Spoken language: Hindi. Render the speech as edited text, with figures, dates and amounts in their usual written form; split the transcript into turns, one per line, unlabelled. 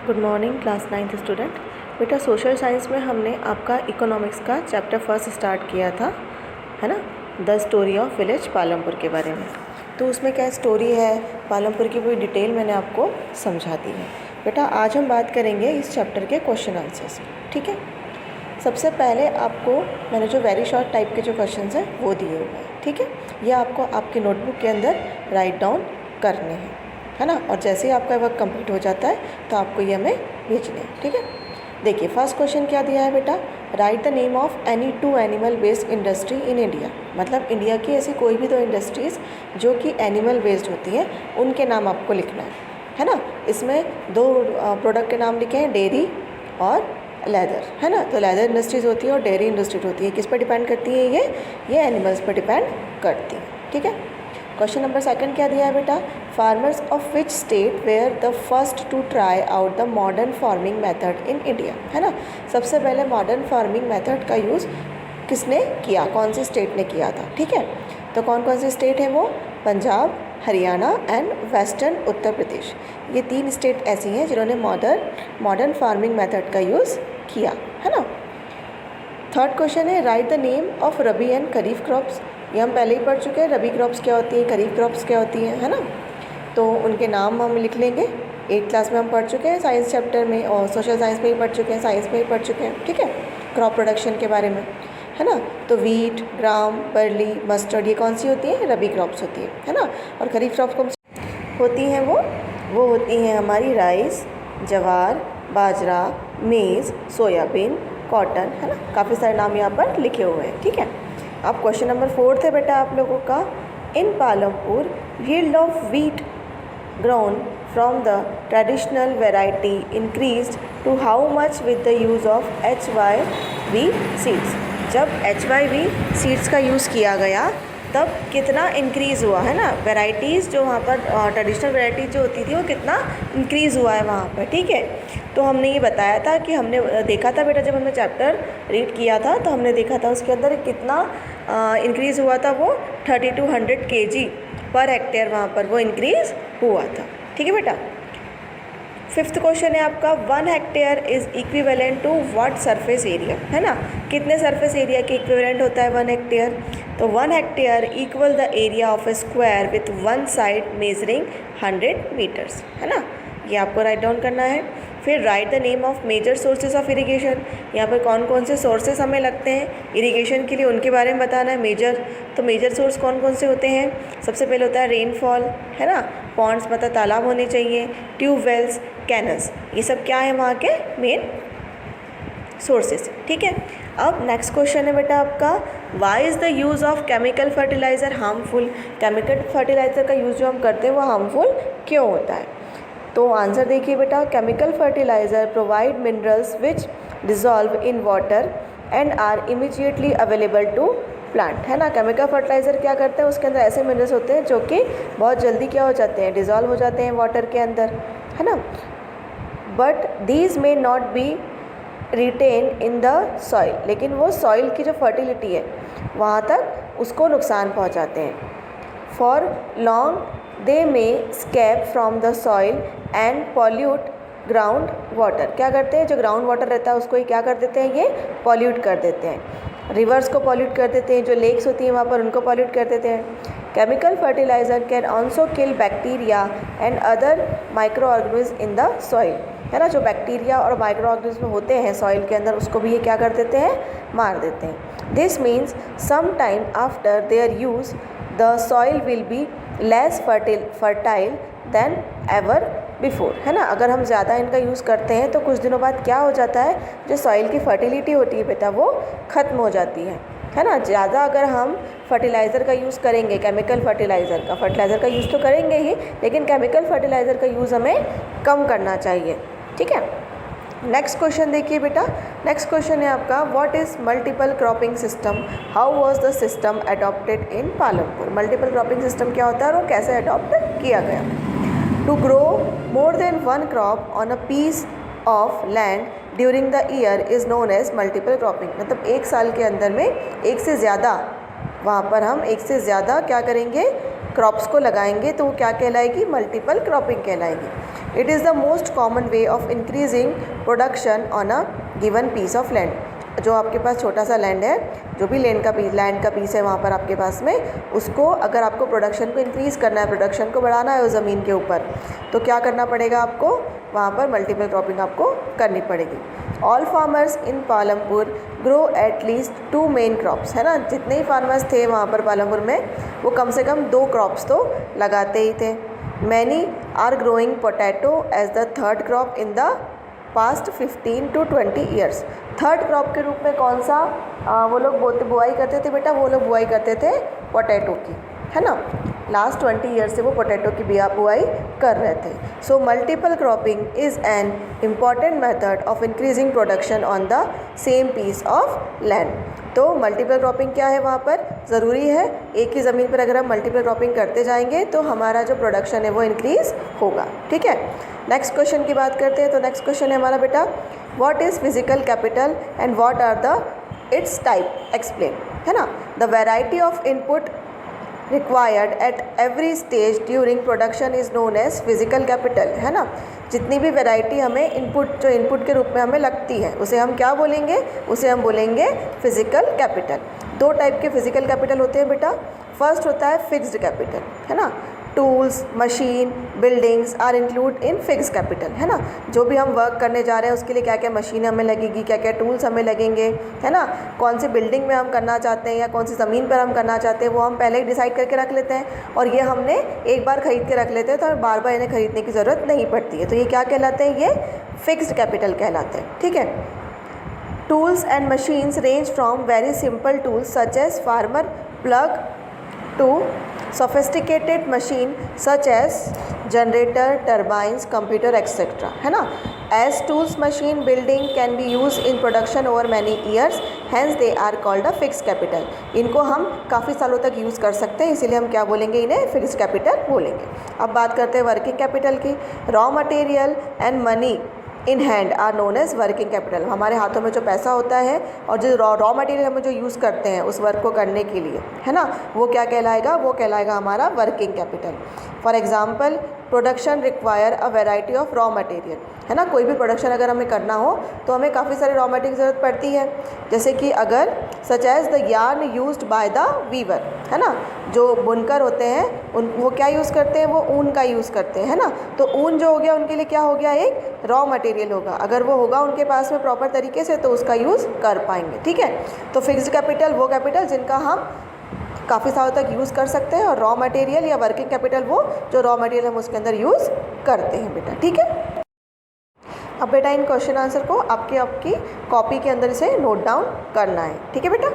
Good morning class 9th student. बेटा सोशल साइंस में हमने आपका इकोनॉमिक्स का चैप्टर फर्स्ट स्टार्ट किया था, है ना, the story of village Palampur के बारे में। तो उसमें क्या स्टोरी है पालमपुर की पूरी डिटेल मैंने आपको समझा दी है। बेटा आज हम बात करेंगे इस चैप्टर के क्वेश्चन आंसर्स, ठीक है। सबसे पहले आपको मैंने जो वेरी शॉर्ट टाइप के जो क्वेश्चन हैं वो दिए हुए हैं, ठीक है। ये आपको आपके नोटबुक के अंदर राइट डाउन करने हैं, है ना। और जैसे ही आपका वर्क कंप्लीट हो जाता है तो आपको ये हमें भेजने हैं, ठीक है। देखिए फर्स्ट क्वेश्चन क्या दिया है बेटा, right the name of any two animal based industry in India. मतलब इंडिया की ऐसी कोई भी दो इंडस्ट्रीज़ जो कि एनिमल बेस्ड होती हैं उनके नाम आपको लिखना है ना। इसमें दो प्रोडक्ट के नाम लिखे हैं, डेयरी और लेदर, है ना। तो लेदर इंडस्ट्रीज़ होती है और डेयरी इंडस्ट्रीज होती है, किस पर डिपेंड करती है ये एनिमल्स पर डिपेंड करती है, ठीक है। क्वेश्चन नंबर सेकंड क्या दिया है बेटा, farmers of which state were the first to try out the modern farming method in India, है ना। सबसे पहले मॉडर्न फार्मिंग मेथड का यूज़ किसने किया, कौन सी स्टेट ने किया था, ठीक है। तो कौन कौन सी स्टेट है वो, पंजाब, हरियाणा एंड वेस्टर्न उत्तर प्रदेश। ये तीन स्टेट ऐसी हैं जिन्होंने मॉडर्न फार्मिंग मेथड का यूज़ किया, है ना। थर्ड क्वेश्चन है right the name of rabi and kharif crops. ये हम पहले ही पढ़ चुके हैं, रबी क्रॉप्स क्या होती हैं, खरीफ क्रॉप्स क्या होती हैं, है ना। तो उनके नाम हम लिख लेंगे। 8th क्लास में हम पढ़ चुके हैं साइंस चैप्टर में, और सोशल साइंस में ही पढ़ चुके हैं, साइंस में ही पढ़ चुके हैं, ठीक है, क्रॉप प्रोडक्शन के बारे में, है ना। तो वीट, ग्राम, बर्ली, मस्टर्ड ये कौन सी होती है, रबी क्रॉप्स होती है ना। और खरीफ क्रॉप्स कौन सी होती हैं, वो होती हैं हमारी राइस, जवार, बाजरा, मेज़, सोयाबीन, कॉटन, है ना। काफ़ी सारे नाम यहाँ पर लिखे हुए हैं, ठीक है। अब क्वेश्चन नंबर 4 है बेटा आप लोगों का, in Palampur yield of wheat grown from the traditional variety increased to how much with the use of HYV seeds. जब HYV सीड्स का यूज़ किया गया तब कितना इंक्रीज़ हुआ, है ना। वेराइटीज़ जो वहाँ पर ट्रेडिशनल वेराइटीज़ जो होती थी वो कितना इंक्रीज़ हुआ है वहाँ पर, ठीक है। तो हमने ये बताया था कि हमने देखा था बेटा, जब हमने चैप्टर रीड किया था तो हमने देखा था उसके अंदर कितना इंक्रीज़ हुआ था, वो 3200 kg पर हेक्टेयर वहाँ पर वो इंक्रीज़ हुआ था, ठीक है बेटा। 5th क्वेश्चन है आपका, 1 hectare is equivalent to what surface area, है ना। कितने सरफेस एरिया के इक्विवेलेंट होता है 1 हेक्टेयर। तो 1 hectare equal the area of a square with one side measuring 100 metres, है ना। ये आपको राइट डाउन करना है। फिर write the name of major sources of irrigation. यहाँ पर कौन कौन से सोर्सेज हमें लगते हैं इरिगेशन के लिए, उनके बारे में बताना है मेजर। तो मेजर सोर्स कौन कौन से होते हैं, सबसे पहले होता है रेनफॉल, है ना, पॉन्ड्स मतलब तालाब होने चाहिए, ट्यूबवेल्स, कैनल्स, ये सब क्या है वहाँ के मेन सोर्सेज, ठीक है। अब नेक्स्ट क्वेश्चन है बेटा आपका, why is the use of chemical fertiliser harmful. Chemical fertiliser का यूज़ जो हम करते हैं वो हार्मफुल क्यों होता है। तो आंसर देखिए बेटा, chemical fertiliser provide minerals which dissolve in water and are immediately available to plant, है ना। केमिकल फर्टिलाइज़र क्या करते हैं, उसके अंदर ऐसे मिनरल्स होते हैं जो कि बहुत जल्दी क्या हो जाते हैं, डिज़ोल्व हो जाते हैं वाटर के अंदर, है ना। But these may not be retained in the soil, लेकिन वो सॉइल की जो फर्टिलिटी है वहाँ तक उसको नुकसान पहुँचाते हैं। For long they may escape from the soil and pollute ground water. क्या करते हैं, जो ग्राउंड वाटर रहता है उसको ही क्या कर देते हैं, ये पॉल्यूट कर देते हैं। रिवर्स को पॉल्यूट कर देते हैं, जो लेक्स होती हैं वहाँ पर उनको पॉल्यूट कर देते हैं। Chemical fertiliser can also kill bacteria and other micro organism in the soil, है ना। जो बैक्टीरिया और माइक्रो ऑर्गेनिज्म होते हैं सॉइल के अंदर उसको भी ये क्या कर देते हैं, मार देते हैं। This means some time after their use the soil will be less fertile than ever before, है ना। अगर हम ज़्यादा इनका यूज़ करते हैं तो कुछ दिनों बाद क्या हो जाता है, जो सॉइल की फर्टिलिटी होती है बेटा वो ख़त्म हो जाती है ना। ज़्यादा अगर हम फर्टिलाइज़र का यूज़ करेंगे, केमिकल फर्टिलाइज़र का यूज़ तो करेंगे ही, लेकिन केमिकल फर्टिलाइज़र का यूज़ हमें कम करना चाहिए, ठीक है। नेक्स्ट क्वेश्चन देखिए बेटा, नेक्स्ट क्वेश्चन है आपका, what is multiple cropping system, how was the system adopted in Palampur. Multiple cropping system क्या होता है और वो कैसे अडॉप्ट किया गया। To grow more than one crop on a piece of land during the year is known as multiple cropping. मतलब एक साल के अंदर में एक से ज़्यादा, वहाँ पर हम एक से ज़्यादा क्या करेंगे, क्रॉप्स को लगाएंगे तो वो क्या कहलाएगी, मल्टीपल क्रॉपिंग कहलाएगी। It is the most common way of increasing production on a given piece of land. जो आपके पास छोटा सा लैंड है, जो भी लैंड का पीस है वहाँ पर आपके पास में, उसको अगर आपको प्रोडक्शन को इंक्रीज़ करना है, प्रोडक्शन को बढ़ाना है उस ज़मीन के ऊपर, तो क्या करना पड़ेगा आपको, वहाँ पर मल्टीपल क्रॉपिंग आपको करनी पड़ेगी। All farmers in Palampur grow at least 2 main crops, है ना। जितने ही फार्मर्स थे वहाँ पर पालमपुर में, वो कम से कम 2 क्रॉप्स तो लगाते ही थे। Many are growing potato as the third crop in the past 15 to 20 years. Third crop के रूप में कौन सा वो लोग बुआई करते थे बेटा, वो लोग बुआई करते थे पोटैटो की, है ना। लास्ट 20 ईयर्स से वो पोटैटो की बुआई कर रहे थे। So multiple cropping is an important method of increasing production on the same piece of land. तो मल्टीपल क्रॉपिंग क्या है, वहाँ पर ज़रूरी है। एक ही ज़मीन पर अगर हम मल्टीपल क्रॉपिंग करते जाएंगे तो हमारा जो प्रोडक्शन है वो इंक्रीज़ होगा, ठीक है। नेक्स्ट क्वेश्चन की बात करते हैं। तो नेक्स्ट क्वेश्चन है हमारा बेटा, what is physical capital and what are the its type, explain, है ना। The variety of input required at every stage during production is known as physical capital, है ना। जितनी भी वैरायटी हमें जो इनपुट के रूप में हमें लगती है, उसे हम क्या बोलेंगे, उसे हम बोलेंगे फिजिकल कैपिटल। 2 टाइप के फिजिकल कैपिटल होते हैं बेटा। फर्स्ट होता है फिक्स्ड कैपिटल, है ना। Tools, machine, buildings are include in fix capital, है ना। जो भी हम वर्क करने जा रहे हैं उसके लिए क्या क्या मशीन हमें लगेगी, क्या क्या टूल्स हमें लगेंगे, है ना। कौन सी बिल्डिंग में हम करना चाहते हैं या कौन सी ज़मीन पर हम करना चाहते हैं, वो हम पहले ही डिसाइड करके रख लेते हैं, और ये हमने एक बार ख़रीद के रख लेते हैं, तो हमें बार बार इन्हें ख़रीदने की ज़रूरत नहीं पड़ती है। तो ये क्या कहलाते हैं, ये फिक्स्ड कैपिटल कहलाते हैं, ठीक है। Tools and machines range from very simple tools such as farmer plough to sophisticated machine such as generator, turbines, computer etc, है ना। As tools, machine, building can be used in production over many years, hence they are called a fixed capital। इनको हम काफ़ी सालों तक यूज़ कर सकते हैं, इसीलिए हम क्या बोलेंगे, इन्हें फिक्स्ड कैपिटल बोलेंगे। अब बात करते हैं वर्किंग कैपिटल की। Raw material and money in hand are known as working capital. हमारे हाथों में जो पैसा होता है और जो रॉ मटेरियल हम जो यूज़ करते हैं उस वर्क को करने के लिए, है ना, वो क्या कहलाएगा, वो कहलाएगा हमारा working capital. For example, production require a variety of raw material, है ना। कोई भी प्रोडक्शन अगर हमें करना हो तो हमें काफ़ी सारे रॉ मटेरियल की ज़रूरत पड़ती है। जैसे कि अगर such as the yarn used by the weaver, है ना। जो बुनकर होते हैं वो क्या यूज़ करते हैं, वो ऊन का यूज़ करते हैं, है ना। तो ऊन जो हो गया उनके लिए क्या हो गया, एक रॉ मटेरियल होगा। अगर वो होगा उनके पास में प्रॉपर तरीके से तो उसका यूज़ कर पाएंगे, ठीक है। तो फिक्स्ड कैपिटल वो कैपिटल जिनका हम काफ़ी सालों तक यूज़ कर सकते हैं, और रॉ मटेरियल या वर्किंग कैपिटल वो जो रॉ मटेरियल हम उसके अंदर यूज़ करते हैं बेटा, ठीक है। अब बेटा इन क्वेश्चन आंसर को आपकी कॉपी के अंदर से नोट डाउन करना है, ठीक है बेटा।